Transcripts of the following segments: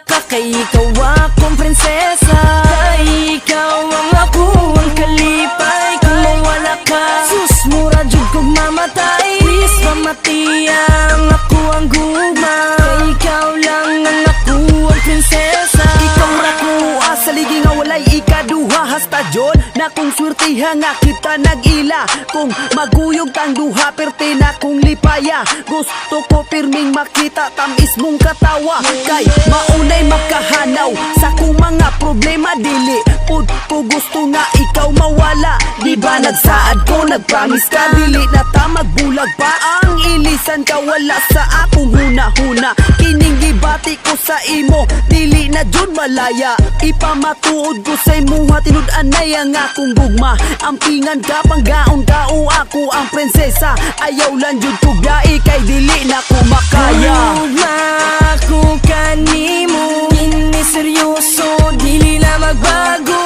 ka kay ikaw akong prinsesa. Kay ikaw ang ako ang kalipay. Kung mawala ka, sus mura jud kog mamatay. Please pamati ang ako ang guma. Kay ikaw lang ang ako ang prinsesa. Ikaw ra ko sa ligi nga walay ikaduha. Hasta John na kung swertiha nga kita nag-ila. Kung maguyog tang duha perti na kung lipaya. Gusto ko pirming makita tamis mong katawa. Kay maunay makahanaw sa kung mga problema. Dili pud ko gusto nga ikaw mawala. Di ba nagsaad ko, nagpromise ka. Dili na ta magbulag pa ang ilisan ka. Wala sa akong huna-huna. Kining gibati ko sa imo, dili na jud malaya. Ipamatuod ko sa imuha, tinud-an na yang akong gugma. Ampingan ka, panggaon ka, o ako ang prinsesa. Ayaw lang jud kog dai, kay dili na ko makaya. Gugma ako kanimo, ini seryoso, dili na magbago.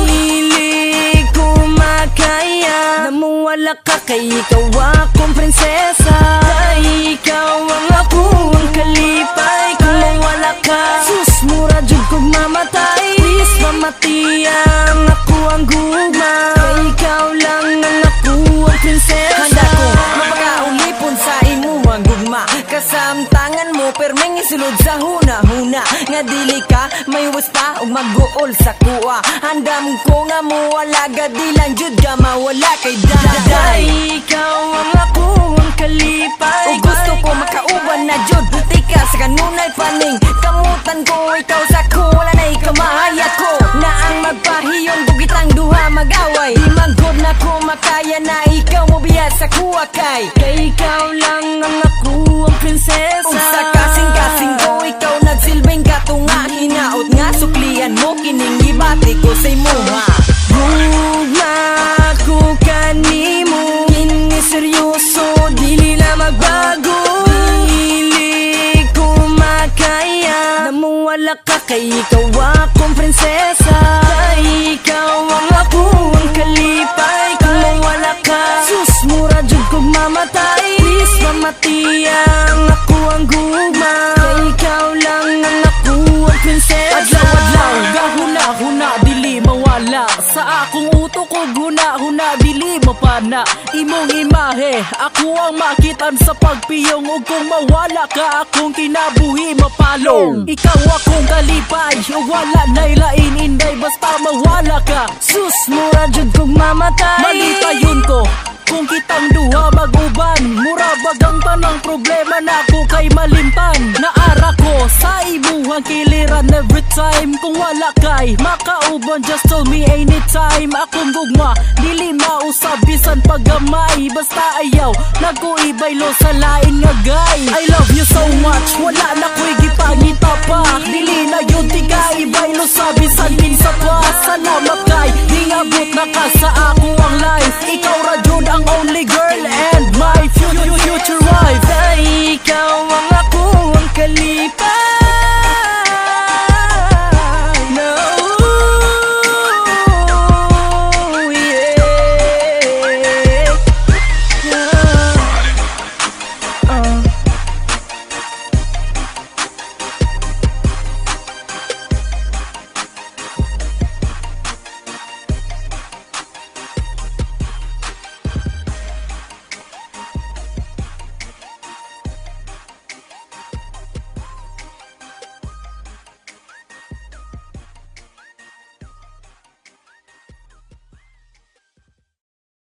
Dili ko makaya, namuwala ka kay ikaw akong prinsesa. Kay ikaw ang ako ang kalipay. Kung mawala ka, sus mura jud kog mamatay. Please pamati ang ako ang guma. Kay ikaw lang ang ako ang prinsesa. Handa ko mapakaulipon sa imo ang gugma. Kasamtangan mo permeng isulod sa huna-huna. Nga dili ka may wasta o mag-uol sa kuha. Handam ko nga mo wala gadilan jud ka mawala kay daday. Ikaw ang ako ang kalipay. O gusto ko makauban na jud tika sa kanunay paning. Kamutan ko ikaw sa ko wala na ikamahaya ko. Na ang magpahiyong bugit ang duha mag-away. Di magod na ko makaya na ikaw mo biya sa kuha kay. Kay ikaw lang ang ako ang prinsesa. Ug sa kasing-kasing ko ikaw nagsilbing katunga. Hinaot nga suklian mo kining gibati ko sa imuha. Gugma ko kanimo, ini seryoso, dili na magbago. Dili ko makaya, namuwala ka kay ikaw akong prinsesa. Kay ikaw ang ako ang kalipay. Kung mawala ka, sus mura jud kog mamatay. Please pamati ang ako ang gugma. Kay ikaw lang ang ako ang prinsesa. Adlaw-adlaw, gahuna-huna, dili mawala. Sa akong utok ko guna-huna, dili mapana. Imong imahe, ako ang makitan sa pagpiyong. Ug kung mawala ka, akong kinabuhi mapalong. Ikaw akong kalipay, ug wala na'y lain inday. Basta mawala ka, sus mura jud kog mamatay. Malitayon ko kung kitang duha mag-uban. Mura bagang tanang problema na ko kay malimtan. Naara ko sa imuhang kiliran every time. Kung wala kay makauban, just tell me anytime. Akong gugma, dili mausab bisan paggamay. Basta ayaw, nagkuibaylo sa lain nga gay. I love you so much, wala na ko'y gipangita pa. Dili na yun tiga ibaylo sa bisan kinsa pa. Salamat kay, di abot na ka sa ako ang life. Ikaw